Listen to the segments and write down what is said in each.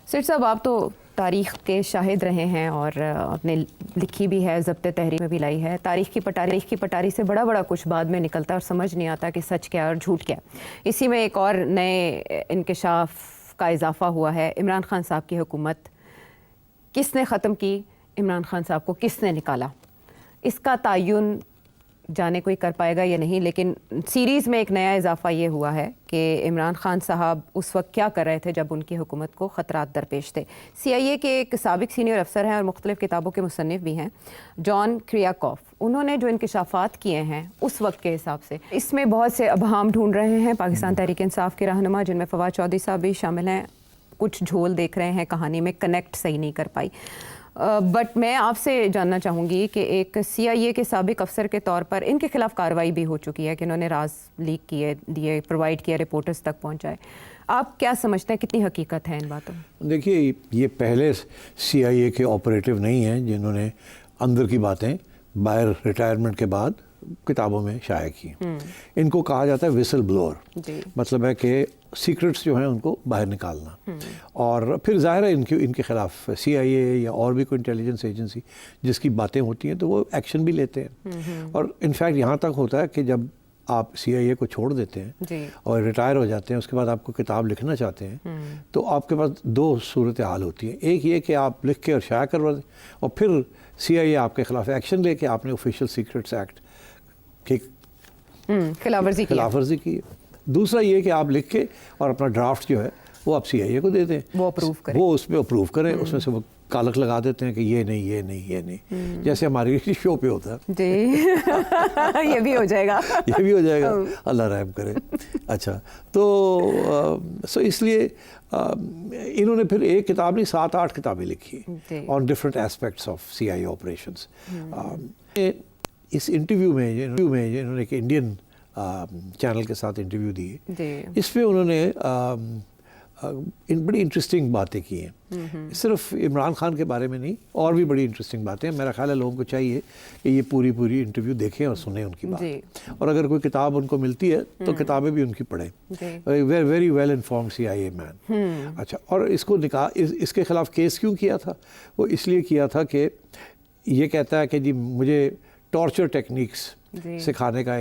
سر صاحب، آپ تو تاریخ کے شاہد رہے ہیں اور آپ نے لکھی بھی ہے، ضبط تحریر میں بھی لائی ہے. تاریخ کی پٹاری سے بڑا کچھ بعد میں نکلتا ہے اور سمجھ نہیں آتا کہ سچ کیا اور جھوٹ کیا. اسی میں ایک اور نئے انکشاف کا اضافہ ہوا ہے. عمران خان صاحب کی حکومت کس نے ختم کی، عمران خان صاحب کو کس نے نکالا، اس کا تعین جانے کوئی کر پائے گا یا نہیں. لیکن سیریز میں ایک نیا اضافہ یہ ہوا ہے کہ عمران خان صاحب اس وقت کیا کر رہے تھے جب ان کی حکومت کو خطرات درپیش تھے. CIA کے ایک سابق سینئر افسر ہیں اور مختلف کتابوں کے مصنف بھی ہیں، جان کریاکوف. انہوں نے جو انکشافات کیے ہیں اس وقت کے حساب سے، اس میں بہت سے ابہام ڈھونڈ رہے ہیں. پاکستان تحریک انصاف کے رہنما جن میں فواد چودھری صاحب بھی شامل ہیں، کچھ جھول دیکھ رہے ہیں کہانی میں، کنیکٹ صحیح نہیں کر پائی. بٹ میں آپ سے جاننا چاہوں گی کہ ایک CIA کے سابق افسر کے طور پر ان کے خلاف کارروائی بھی ہو چکی ہے کہ انہوں نے راز لیک کیے، دیے، پرووائڈ کیا، رپورٹرز تک پہنچائے. آپ کیا سمجھتے ہیں کتنی حقیقت ہے ان باتوں میں؟ دیکھیے، یہ پہلے CIA کے آپریٹو نہیں ہیں جنہوں نے اندر کی باتیں باہر ریٹائرمنٹ کے بعد کتابوں میں شائع کی. ان کو کہا جاتا ہے وسل بلور. مطلب ہے کہ سیکرٹس جو ہیں ان کو باہر نکالنا. اور پھر ظاہر ہے ان کے خلاف CIA یا اور بھی کوئی انٹیلیجنس ایجنسی جس کی باتیں ہوتی ہیں تو وہ ایکشن بھی لیتے ہیں. اور انفیکٹ یہاں تک ہوتا ہے کہ جب آپ CIA کو چھوڑ دیتے ہیں اور ریٹائر ہو جاتے ہیں، اس کے بعد آپ کو کتاب لکھنا چاہتے ہیں تو آپ کے پاس دو صورت حال ہوتی ہیں. ایک یہ کہ آپ لکھ کے اور شائع کروا دیں، اور پھر CIA آپ کے خلاف ایکشن لے کے آپ نے آفیشیل سیکرٹس ایکٹ کی خلاف ورزی کی. دوسرا یہ کہ آپ لکھ کے اور اپنا ڈرافٹ جو ہے وہ آپ CIA کو دے دیں، وہ اس پہ اپروو کریں. اس میں سے وہ کالک لگا دیتے ہیں کہ یہ نہیں، جیسے ہماری شو پہ ہوتا ہے. جی یہ بھی ہو جائے گا اللہ رحم کرے. اچھا، تو اس لیے انہوں نے پھر ایک کتاب نہیں 7-8 کتابیں لکھی on different aspects of CIA operations. اس انٹرویو میں انہوں نے ایک انڈین چینل کے ساتھ انٹرویو دی، اس پہ انہوں نے بڑی انٹرسٹنگ باتیں کی ہیں. صرف عمران خان کے بارے میں نہیں، اور بھی بڑی انٹرسٹنگ باتیں. میرا خیال ہے لوگوں کو چاہیے کہ یہ پوری انٹرویو دیکھیں اور سنیں ان کی بات. اور اگر کوئی کتاب ان کو ملتی ہے تو کتابیں بھی ان کی پڑھیں. ویری ویل انفارمڈ CIA مین. اچھا، اور اس کے خلاف کیس کیوں کیا تھا؟ وہ اس لیے کیا تھا کہ یہ کہتا ہے کہ جی مجھے ٹارچر ٹیکنیکس سکھانے کا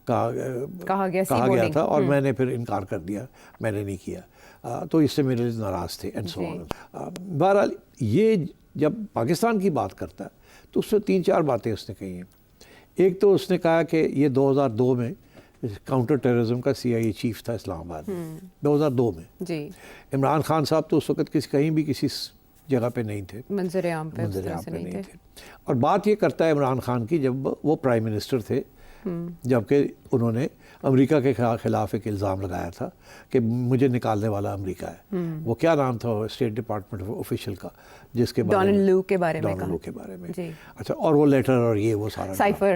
کہا گیا تھا اور میں نے پھر انکار کر دیا، میں نے نہیں کیا، تو اس سے میرے ناراض تھے اینڈ سو آن. بہرحال یہ جب پاکستان کی بات کرتا ہے تو اس سے 3-4 باتیں اس نے کہی ہیں. ایک تو اس نے کہا کہ یہ 2002 میں کاؤنٹر ٹیررزم کا CIA چیف تھا اسلام آباد میں، 2002 میں. عمران خان صاحب تو اس وقت کہیں بھی کسی جگہ پہ نہیں تھے، منظر عام پہ نہیں تھے. اور بات یہ کرتا ہے عمران خان کی جب وہ پرائم منسٹر تھے، جبکہ انہوں نے امریکہ کے خلاف ایک الزام لگایا تھا کہ مجھے نکالنے والا امریکہ ہے. وہ کیا نام تھا اسٹیٹ ڈپارٹمنٹ آفیشیل کا جس کے ڈونلڈ لو کے بارے میں. اچھا، اور وہ لیٹر اور یہ وہ سارا سائفر.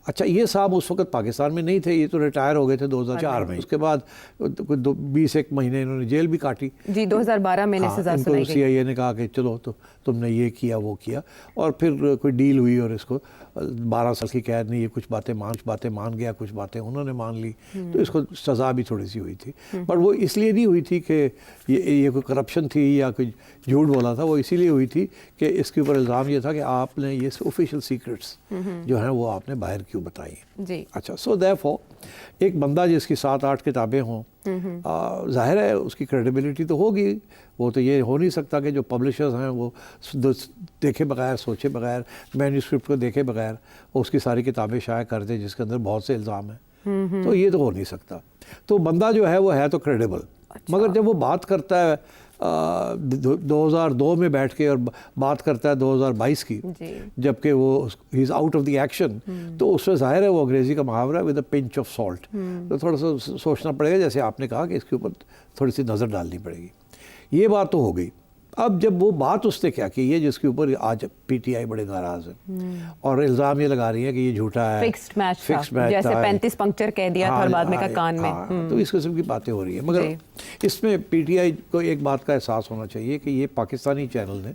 اچھا، یہ صاحب اس وقت پاکستان میں نہیں تھے، یہ تو ریٹائر ہو گئے تھے 2004 میں. اس کے بعد 20 مہینے انہوں نے جیل بھی کاٹی. 2012 میں سزا سنائی گئی. CIA نے کہا کہ چلو تو تم نے یہ کیا وہ کیا، اور پھر کوئی ڈیل ہوئی اور اس کو 12 سال کی قید نہیں. یہ کچھ باتیں مان گیا، کچھ باتیں انہوں نے مان لی، تو اس کو سزا بھی تھوڑی سی ہوئی تھی. پر وہ اس لیے نہیں ہوئی تھی کہ یہ کوئی کرپشن تھی یا کوئی جھوٹ بولا تھا. وہ اسی لیے ہوئی تھی کہ اس کے اوپر الزام یہ تھا کہ آپ نے یہ آفیشیل سیکرٹس جو ہیں وہ آپ نے باہر کیوں بتائی. اچھا، سو دیرفور ایک بندہ جس کی 7-8 کتابیں ہوں، ظاہر ہے اس کی کریڈیبلٹی تو ہوگی. وہ تو یہ ہو نہیں سکتا کہ جو پبلشرز ہیں وہ دیکھے بغیر، سوچے بغیر، مینیوسکرپٹ کو دیکھے بغیر اس کی ساری کتابیں شائع کر دے جس کے اندر بہت سے الزام ہیں. تو یہ تو ہو نہیں سکتا. تو بندہ جو ہے وہ ہے تو کریڈیبل. مگر جب وہ بات کرتا ہے 2002 میں بیٹھ کے اور بات کرتا ہے 2022 کی، جبکہ وہ ہی is out of the action, تو اس میں ظاہر ہے وہ انگریزی کا محاورہ ہے with a pinch of salt. تو تھوڑا سا سوچنا پڑے گا، جیسے آپ نے کہا کہ اس کے اوپر تھوڑی سی نظر ڈالنی پڑے گی. یہ بات تو ہو گئی. اب جب وہ بات اس نے کیا کی ہے جس کے اوپر آج PTI بڑے ناراض ہیں اور الزام یہ لگا رہی ہے کہ یہ جھوٹا ہے، فکسڈ میچ جیسے 35 پنکچر کہہ دیا تھا اور بعد میں کہا کان میں. تو اس قسم کی باتیں ہو رہی ہیں. مگر اس میں PTI کو ایک بات کا احساس ہونا چاہیے کہ یہ پاکستانی چینل نے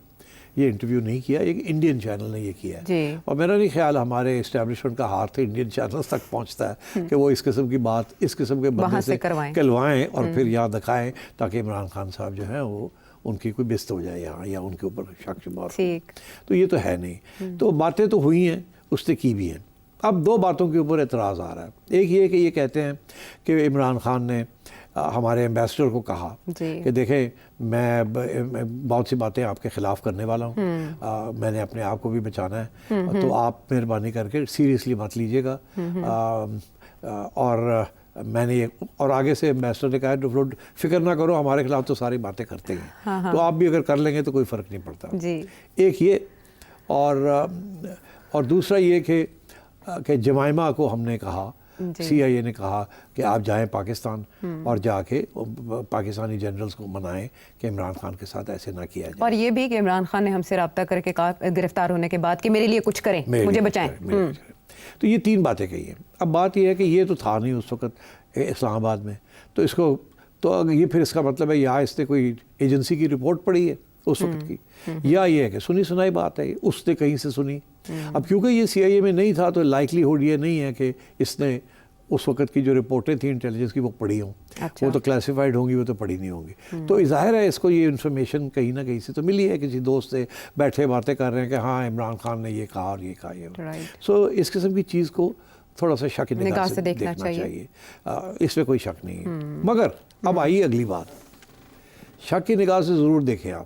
یہ انٹرویو نہیں کیا, ایک انڈین چینل نے یہ کیا ہے. جی. اور میرا نہیں خیال ہمارے اسٹیبلشمنٹ کا ہاتھ انڈین چینلز تک پہنچتا ہے کہ وہ اس قسم کی بات اس قسم کے بندے سے کلوائیں اور پھر یہاں دکھائیں تاکہ عمران خان صاحب جو ہیں وہ ان کی کوئی بست ہو جائے یہاں یا ان کے اوپر شک شبہ. تو یہ تو ہے نہیں. تو باتیں تو ہوئی ہیں, اس نے کی بھی ہیں. اب دو باتوں کے اوپر اعتراض آ رہا ہے. ایک یہ کہ یہ کہتے ہیں کہ عمران خان نے ہمارے ایمبیسڈر کو کہا کہ دیکھیں میں بہت سی باتیں آپ کے خلاف کرنے والا ہوں, میں نے اپنے آپ کو بھی بچانا ہے, تو آپ مہربانی کر کے سیریسلی مت لیجیے گا. اور میں نے اور آگے سے ایمبیسڈر نے کہا فکر نہ کرو, ہمارے خلاف تو ساری باتیں کرتے ہیں, تو آپ بھی اگر کر لیں گے تو کوئی فرق نہیں پڑتا. ایک یہ, اور دوسرا یہ کہ جمائمہ کو ہم نے کہا, سی آئی اے نے کہا کہ آپ جائیں پاکستان اور جا کے پاکستانی جنرلز کو منائیں کہ عمران خان کے ساتھ ایسے نہ کیا جائے. اور یہ بھی کہ عمران خان نے ہم سے رابطہ کر کے کہا گرفتار ہونے کے بعد کہ میرے لیے کچھ کریں, مجھے بچائیں. تو یہ تین باتیں کہی ہیں. اب بات یہ ہے کہ یہ تو تھا نہیں اس وقت اسلام آباد میں, تو اس کو تو یہ پھر اس کا مطلب ہے یا اس نے کوئی ایجنسی کی رپورٹ پڑھی ہے اس وقت کی, یا یہ ہے کہ سنی سنائی بات ہے, اس نے کہیں سے سنی. اب کیونکہ یہ سی آئی اے میں نہیں تھا تو لائکلی ہوڈ یہ نہیں ہے کہ اس نے اس وقت کی جو رپورٹیں تھیں انٹیلیجنس کی وہ پڑھی ہوں. وہ تو کلاسیفائڈ ہوں گی, وہ تو پڑھی نہیں ہوں گی. تو ظاہر ہے اس کو یہ انفارمیشن کہیں نہ کہیں سے تو ملی ہے, کسی دوست سے بیٹھے باتیں کر رہے ہیں کہ ہاں عمران خان نے یہ کہا اور یہ کہا. یہ سو اس قسم کی چیز کو تھوڑا سا شک نگاہ سے دیکھنا چاہیے, اس میں کوئی شک نہیں ہے. مگر اب آئیے اگلی بات, شک کی نگاہ سے ضرور دیکھیں آپ,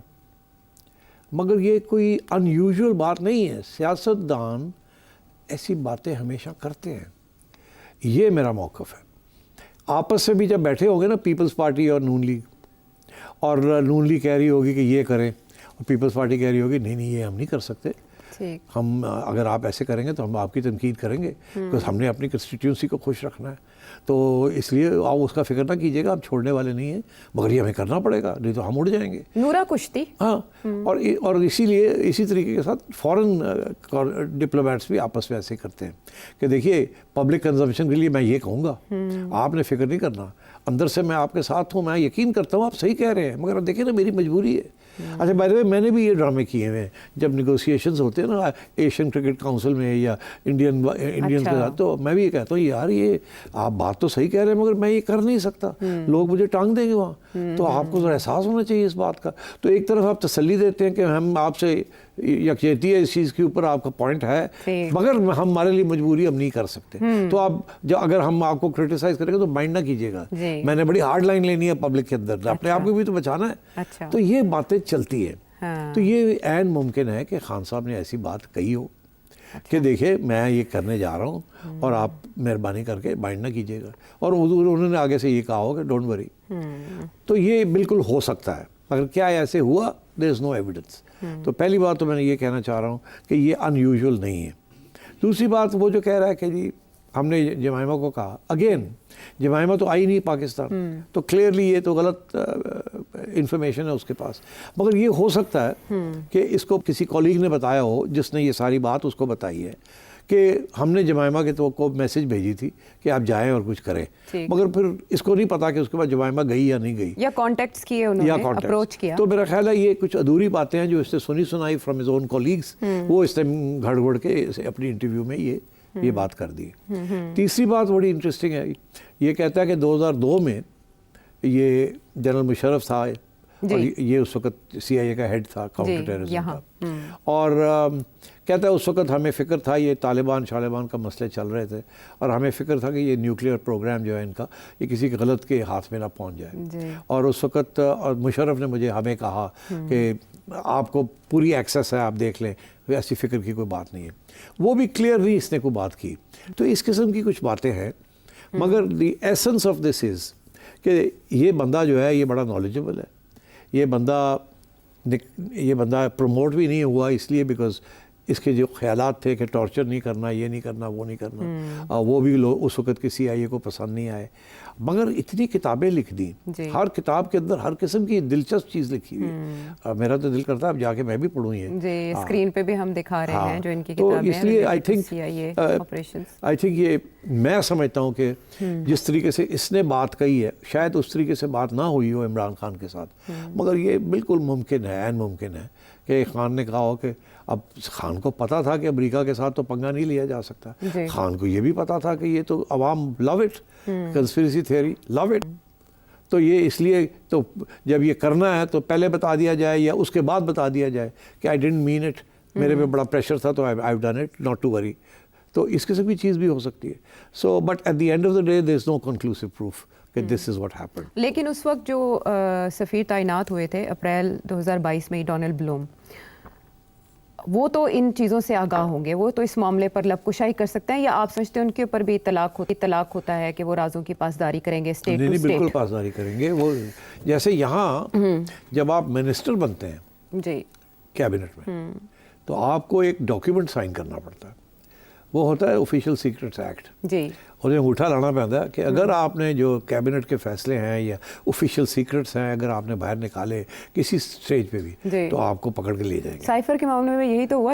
مگر یہ کوئی ان یوزول بات نہیں ہے. سیاستدان ایسی باتیں ہمیشہ کرتے ہیں, یہ میرا موقف ہے. آپس میں بھی جب بیٹھے ہوں گے نا پیپلز پارٹی اور نون لیگ, اور نون لیگ کہہ رہی ہوگی کہ یہ کریں اور پیپلز پارٹی کہہ رہی ہوگی نہیں نہیں یہ ہم نہیں کر سکتے, ہم اگر آپ ایسے کریں گے تو ہم آپ کی تنقید کریں گے, بکاز ہم نے اپنی کنسٹیٹیونسی کو خوش رکھنا ہے, تو اس لیے آپ اس کا فکر نہ کیجیے گا, ہم چھوڑنے والے نہیں ہیں, مگر یہ ہمیں کرنا پڑے گا نہیں تو ہم اڑ جائیں گے. نورا کشتی. ہاں, اور اسی لیے اسی طریقے کے ساتھ فورن ڈپلومیٹس بھی آپس میں ایسے کرتے ہیں کہ دیکھیے پبلک کنزمپشن کے لیے میں یہ کہوں گا, آپ نے فکر نہیں کرنا, اندر سے میں آپ کے ساتھ ہوں, میں یقین کرتا ہوں آپ صحیح کہہ رہے ہیں, مگر دیکھیں نا میری مجبوری ہے. اچھا بائی دی وے میں نے بھی یہ ڈرامے کیے ہوئے ہیں جب نیگوسیشنز ہوتے ہیں نا ایشین کرکٹ کاؤنسل میں یا انڈین کے ساتھ, تو میں بھی یہ کہتا ہوں یار یہ آپ بات تو صحیح کہہ رہے ہیں مگر میں یہ کر نہیں سکتا, لوگ مجھے ٹانگ دیں گے وہاں, تو آپ کو ذرا احساس ہونا چاہیے اس بات کا. تو ایک طرف آپ تسلی دیتے ہیں کہ ہم آپ سے یکجہتی ہے اس چیز کے اوپر, آپ کا پوائنٹ ہے, مگر ہمارے لیے مجبوری ہم نہیں کر سکتے. تو آپ اگر ہم آپ کو کرٹیسائز کریں گے تو مائنڈ نہ کیجیے گا, میں نے بڑی ہارڈ لائن لینی ہے پبلک کے اندر, اپنے آپ کو بھی تو بچانا ہے. تو یہ باتیں چلتی ہیں. تو یہ عین ممکن ہے کہ خان صاحب نے ایسی بات کہی ہو کہ دیکھیں میں یہ کرنے جا رہا ہوں اور آپ مہربانی کر کے مائنڈ نہ کیجیے گا, اور انہوں نے آگے سے یہ کہا ہو کہ ڈونٹ وری. تو یہ بالکل ہو سکتا ہے, مگر کیا ایسے ہوا, دیر از نو ایویڈنس. تو پہلی بات تو میں نے یہ کہنا چاہ رہا ہوں کہ یہ ان یوزول نہیں ہے. دوسری بات وہ جو کہہ رہا ہے کہ جی ہم نے جمائمہ کو کہا, اگین جمائمہ تو آئی نہیں پاکستان, تو کلیئرلی یہ تو غلط انفارمیشن ہے اس کے پاس. مگر یہ ہو سکتا ہے کہ اس کو کسی کولیگ نے بتایا ہو جس نے یہ ساری بات اس کو بتائی ہے کہ ہم نے جمائمہ کے تو کو میسج بھیجی تھی کہ آپ جائیں اور کچھ کریں, مگر پھر اس کو نہیں پتا کہ اس کے بعد جمائمہ گئی یا نہیں گئی, یا کانٹیکٹس کیے انہوں نے, اپروچ کیا. تو میرا خیال ہے یہ کچھ ادھوری باتیں ہیں جو اس نے سنی سنائی فرام ہز اون کولیگس, وہ اس نے گھڑ گھڑ کے اپنی انٹرویو میں یہ بات کر دی. تیسری بات بڑی انٹرسٹنگ ہے, یہ کہتا ہے کہ 2002 میں یہ جنرل مشرف تھا, اور یہ اس وقت سی آئی اے کا ہیڈ تھا کاؤنٹر ٹیررزم کا, اور کہتا ہے اس وقت ہمیں فکر تھا یہ طالبان شالبان کا مسئلے چل رہے تھے, اور ہمیں فکر تھا کہ یہ نیوکلیئر پروگرام جو ہے ان کا یہ کسی غلط کے ہاتھ میں نہ پہنچ جائے. اور اس وقت اور مشرف نے ہمیں کہا کہ آپ کو پوری ایکسیس ہے, آپ دیکھ لیں, ایسی فکر کی کوئی بات نہیں ہے. وہ بھی کلیئرلی اس نے کوئی بات کی. تو اس قسم کی کچھ باتیں ہیں, مگر دی ایسنس آف دس از کہ یہ بندہ جو ہے یہ بڑا نالجبل ہے. یہ بندہ پروموٹ بھی نہیں ہوا اس لیے بیکاز اس کے جو خیالات تھے کہ ٹارچر نہیں کرنا، یہ نہیں کرنا، وہ نہیں کرنا، وہ بھی لوگ اس وقت کسی آئی اے کو پسند نہیں آئے، مگر اتنی کتابیں لکھ دیں، ہر کتاب کے اندر ہر قسم کی دلچسپ چیز لکھی ہوئی ہے، میرا تو دل کرتا ہے اب جا کے میں بھی پڑھوں یہ جی، اسکرین پہ بھی ہم دکھا رہے ہیں جو ان کی تو کتابیں ہیں، اس لیے آئی تھنک یہ میں سمجھتا ہوں کہ جس طریقے سے اس نے بات کہی ہے شاید اس طریقے سے بات نہ ہوئی ہو عمران خان کے ساتھ، مگر یہ بالکل ممکن ہے، عین ممکن ہے کہ خان نے کہا ہو کہ اب خان کو پتا تھا کہ امریکہ کے ساتھ تو پنگا نہیں لیا جا سکتا، خان کو یہ بھی پتا تھا کہ یہ تو عوام love it, conspiracy theory love it, تو یہ اس لیے تو جب یہ کرنا ہے تو پہلے بتا دیا جائے یا اس کے بعد بتا دیا جائے کہ آئی ڈنٹ مین اٹ، میرے پہ بڑا پریشر تھا تو I done it, not to worry, تو اس قسم کی چیز بھی ہو سکتی ہے. So but at the end of the day there is no conclusive proof کہ دس از واٹ ہیپنڈ. لیکن اس وقت جو سفیر تعینات ہوئے تھے اپریل 2022 میں ڈونلڈ بلوم، وہ تو ان چیزوں سے آگاہ ہوں گے، وہ تو اس معاملے پر لب کشائی کر سکتے ہیں، یا آپ سمجھتے ہیں ان کے اوپر بھی طلاق ہوتا ہے کہ وہ رازوں کی پاسداری کریں گے اسٹیٹ ٹو اسٹیٹ؟ بالکل پاسداری کریں گے. وہ جیسے یہاں جب آپ منسٹر بنتے ہیں جی کیبنٹ میں تو آپ کو ایک ڈاکیومنٹ سائن کرنا پڑتا ہے، وہ ہوتا ہے آفیشیل سیکرٹس ایکٹ. جی، انہیں انگوٹھا لانا پڑتا ہے کہ اگر آپ نے جو کیبنٹ کے فیصلے ہیں یا آفیشیل سیکرٹس ہیں اگر آپ نے باہر نکالے کسی سٹیج پہ بھی تو آپ کو پکڑ کے لے جائیں گے. سائفر کے معاملے میں یہی تو ہوا